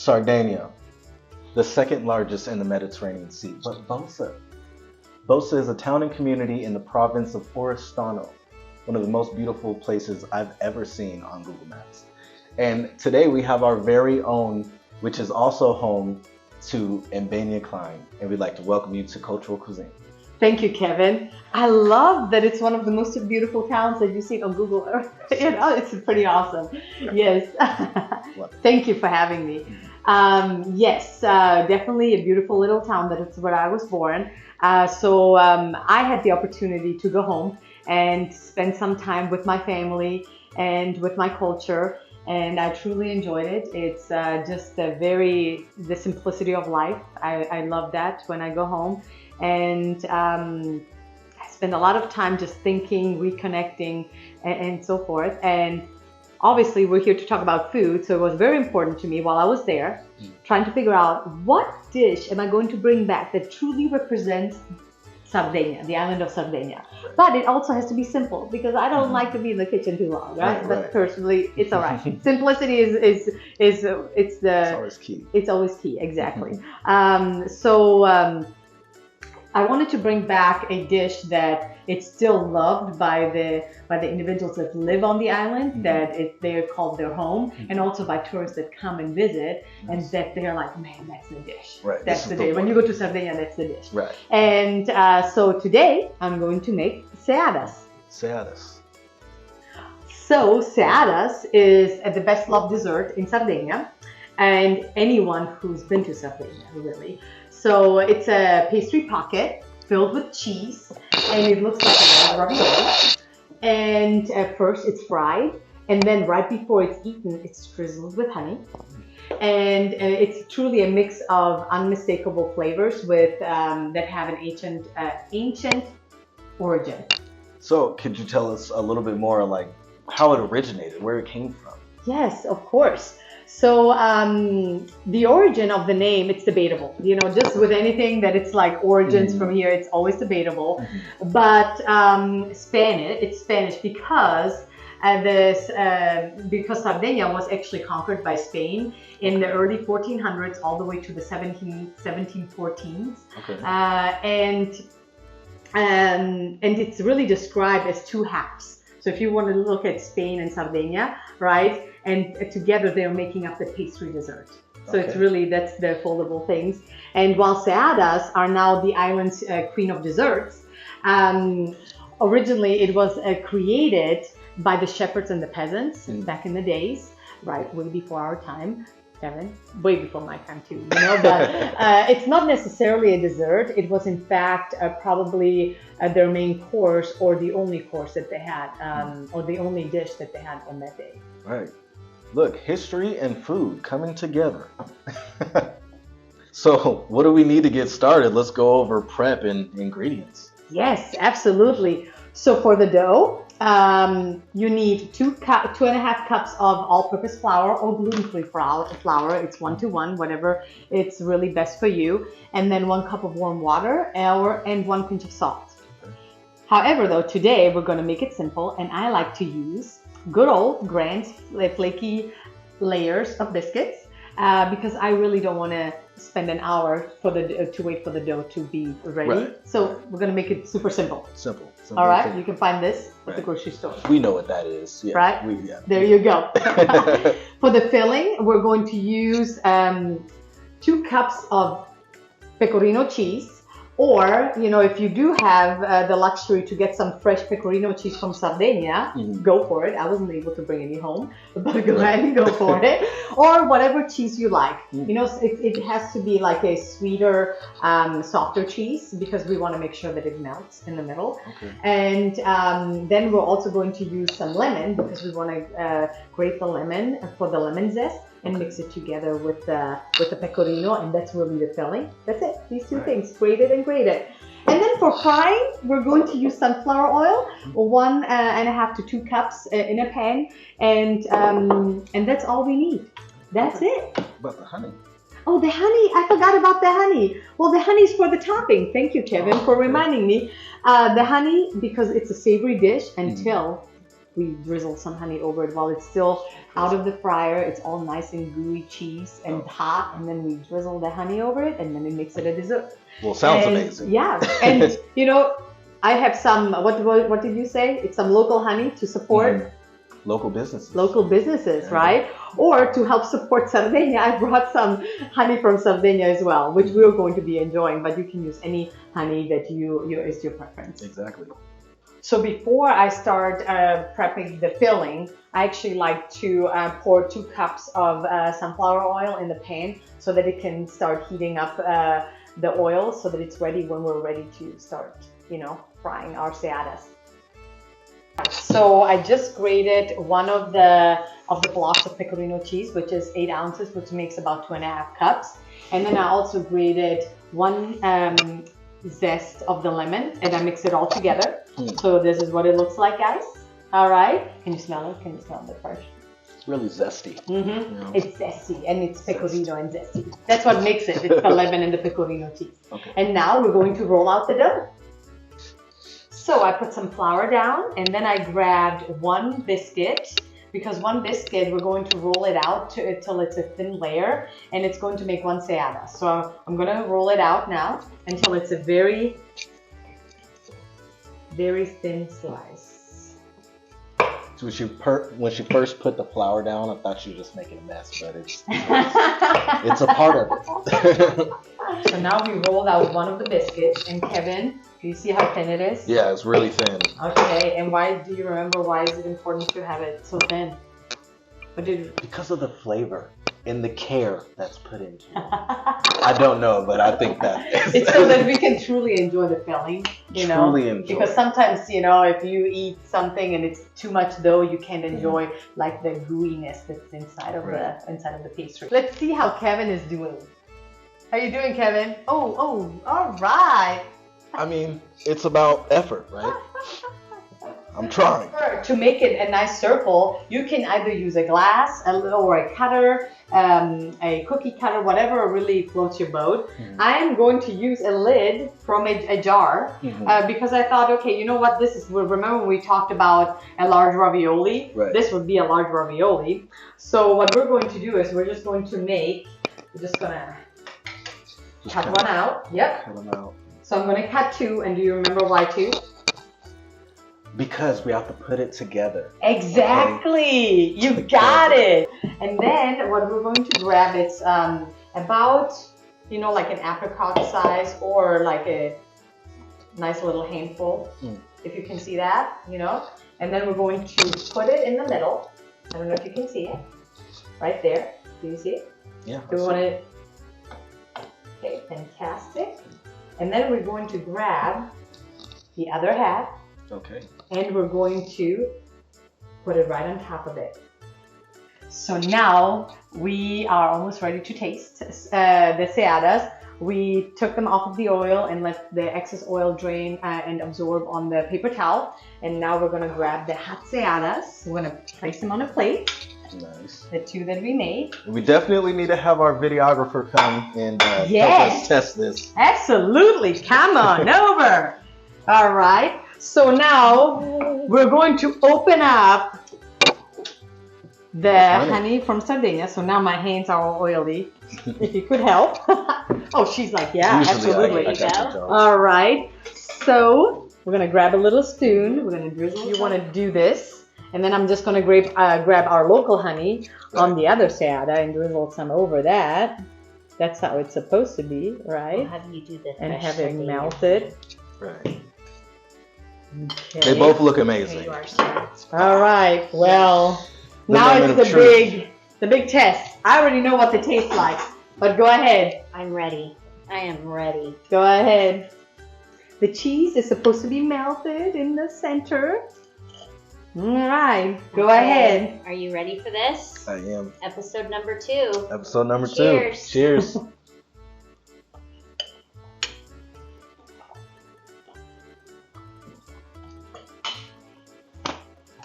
Sardinia, the second largest in the Mediterranean Sea. But Bosa. Bosa is a town and community in the province of Oristano, one of the most beautiful places I've ever seen on Google Maps. And today we have our very own, which is also home to Imbenia Kline, and we'd like to welcome you to Cultural Cuisine. Thank you, Kevin. I love that it's one of the most beautiful towns that you see on Google Earth. It's pretty awesome. Yes. Thank you for having me. Yes, definitely a beautiful little town. That's where I was born. So I had the opportunity to go home and spend some time with my family and with my culture. And I truly enjoyed it. It's just the simplicity of life. I love that when I go home. And I spend a lot of time just thinking, reconnecting, and so forth. And obviously, we're here to talk about food. So it was very important to me while I was there, trying to figure out what dish am I going to bring back that truly represents Sardinia, the island of Sardinia. But it also has to be simple because I don't like to be in the kitchen too long, right? But personally, it's all right. Simplicity is always key. It's always key, exactly. I wanted to bring back a dish that it's still loved by the individuals that live on the island, they're called their home, and also by tourists that come and visit, and that they're like, man, that's the dish. Right. That's the dish. When you go to Sardinia, that's the dish. Right. And so today I'm going to make Seadas. Seadas. So Seadas is the best loved dessert in Sardinia, and anyone who's been to Sardinia, really. So it's a pastry pocket filled with cheese, and it looks like a ravioli. And first it's fried, and then right before it's eaten, it's drizzled with honey. And it's truly a mix of unmistakable flavors with that have an ancient origin. So could you tell us a little bit more, like how it originated, where it came from? Yes, of course. So the origin of the name, it's debatable. You know, just with anything that it's like origins from here, it's always debatable. But it's Spanish because because Sardinia was actually conquered by Spain in the early 1400s all the way to the 1714s. Okay. And it's really described as two halves. So if you want to look at Spain and Sardinia, right? And together they're making up the pastry dessert. So it's really, that's the foldable things. And while Seadas are now the island's queen of desserts, originally it was created by the shepherds and the peasants back in the days, right? Way before our time, Kevin, way before my time too, you know, but it's not necessarily a dessert. It was in fact probably their main course or the only course that they had, or the only dish that they had on that day. Right. Look, history and food coming together. So what do we need to get started? Let's go over prep and ingredients. Yes, absolutely. So for the dough, you need 2.5 cups of all-purpose flour or gluten-free flour. It's 1-to-1, whatever it's really best for you. And then 1 cup of warm water and 1 pinch of salt. However, though, today we're going to make it simple, and I like to use good old grand flaky layers of biscuits because I really don't want to spend an hour to wait for the dough to be ready. Right. So we're going to make it super simple. Simple. All right, you can find this at the grocery store. We know what that is. Yeah. Right? There you go. For the filling, we're going to use 2 cups of pecorino cheese. Or, you know, if you do have the luxury to get some fresh pecorino cheese from Sardinia, go for it. I wasn't able to bring any home, but go ahead and go for it. Or whatever cheese you like. You know, it has to be like a sweeter, softer cheese because we want to make sure that it melts in the middle. Okay. And then we're also going to use some lemon because we want to grate the lemon for the lemon zest. And mix it together with the pecorino, and that's really the filling. That's it. These two things, grate it and grate it. And then for frying, we're going to use sunflower oil, 1.5 to 2 cups in a pan, and that's all we need. That's it. But the honey. Oh, the honey! I forgot about the honey. Well, the honey's for the topping. Thank you, Kevin, for reminding me. The honey, because it's a savory dish until we drizzle some honey over it while it's still out of the fryer. It's all nice and gooey cheese and hot, and then we drizzle the honey over it, and then we mix it a dessert. Well, sounds amazing. Yeah, and you know, I have some. What did you say? It's some local honey to support local businesses. Local businesses, right? Or to help support Sardinia, I brought some honey from Sardinia as well, which we're going to be enjoying. But you can use any honey that is your preference. Exactly. So before I start prepping the filling, I actually like to pour 2 cups of sunflower oil in the pan so that it can start heating up the oil so that it's ready when we're ready to start, frying our seadas. So I just grated one of the blocks of pecorino cheese, which is 8 ounces, which makes about 2.5 cups. And then I also grated 1 zest of the lemon, and I mix it all together. So this is what it looks like, guys. All right. Can you smell it? Can you smell the fresh? It's really zesty. It's zesty, and it's pecorino and zesty. That's what makes it. It's the lemon and the pecorino cheese. Okay. And now we're going to roll out the dough. So I put some flour down, and then I grabbed 1 biscuit, because 1 biscuit, we're going to roll it out till it's a thin layer, and it's going to make 1 seadas. So I'm going to roll it out now until it's a very, very thin slice. So when she first put the flour down, I thought she was just making a mess, but it's a part of it. So now we rolled out 1 of the biscuits, and Kevin, do you see how thin it is? Yeah, it's really thin. Okay, and do you remember why is it important to have it so thin? Because of the flavor and the care that's put into it. I don't know, but I think that it's so that we can truly enjoy the filling, Truly enjoy. Because sometimes, if you eat something and it's too much dough, you can't enjoy like the gooiness that's inside of the pastry. Let's see how Kevin is doing. How you doing, Kevin? Oh, all right. I mean, it's about effort, right? I'm trying. To make it a nice circle, you can either use a glass or a cutter, a cookie cutter, whatever really floats your boat. I am going to use a lid from a jar because I thought, okay, you know what? Remember when we talked about a large ravioli? Right. This would be a large ravioli. So what we're going to do is we're just going to cut one out. Yep. Cut them out. So I'm going to cut 2, and do you remember why 2? Because we have to put it together. Exactly. Okay. You got it. And then what we're going to grab is about, like an apricot size or like a nice little handful, if you can see that, And then we're going to put it in the middle. I don't know if you can see it. Right there. Do you see it? Yeah. Do we want to? Okay, fantastic. And then we're going to grab the other half. Okay. And we're going to put it right on top of it. So now we are almost ready to taste the seadas. We took them off of the oil and let the excess oil drain and absorb on the paper towel. And now we're going to grab the hot seadas. We're going to place them on a plate. Nice. The 2 that we made. We definitely need to have our videographer come and help us test this. Absolutely. Come on over. All right. So now we're going to open up the honey from Sardinia. So now my hands are all oily. If you could help. Oh, she's like, yeah, absolutely. All right. So we're going to grab a little spoon. We're going to drizzle. You want to do this. And then I'm just going to grab our local honey on the other seada and drizzle some over that. That's how it's supposed to be, right? Well, how do you do this? And have it melted. Right. Okay. They both look amazing. You are, sir. All right. Well, now it's the big test. I already know what they taste like, but go ahead. I'm ready. I am ready. Go ahead. The cheese is supposed to be melted in the center. All right, go ahead. Are you ready for this? I am. Episode number 2. Episode number 2. Cheers. Cheers.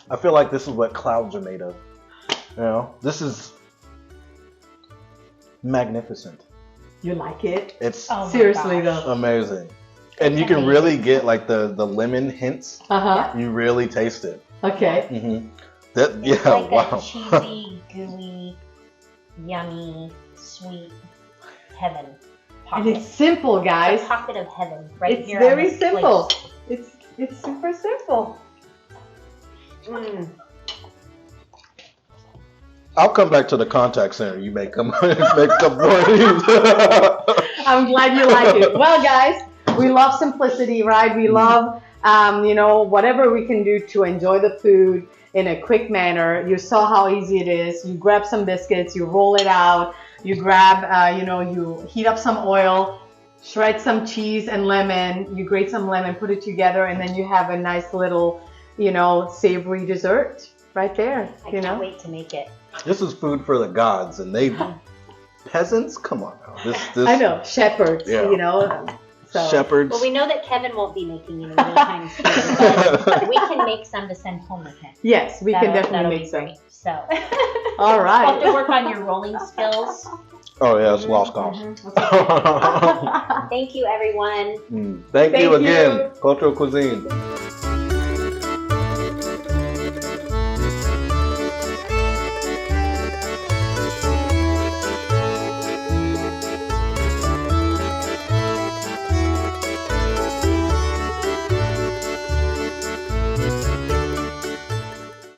I feel like this is what clouds are made of. This is magnificent. You like it? It's seriously though. Amazing. And you can really get like the lemon hints. Uh-huh. You really taste it. Okay. Mm-hmm. It's like wow. a cheesy, gooey, yummy, sweet heaven And pocket. it's simple, guys. The pocket of heaven right It's here. very on this simple. plate. It's super simple. I'll come back to the contact center. You may come make some more. I'm glad you like it. Well, guys, we love simplicity, right? We love, whatever we can do to enjoy the food in a quick manner. You saw how easy it is. You grab some biscuits, you roll it out, you grab, you heat up some oil, shred some cheese and lemon, you grate some lemon, put it together, and then you have a nice little, savory dessert right there. I can't wait to make it. This is food for the gods, and they peasants. Come on now. This I know, shepherds. Yeah. So. Shepherds. Well, we know that Kevin won't be making any anytime soon, but we can make some to send home with him. Yes, we can That'll definitely be make some. great. So, All you'll right. have to work on your rolling skills. Oh yeah, it's lost cause. Thank you, everyone. Thank you Thank again, you. Cultural Cuisine.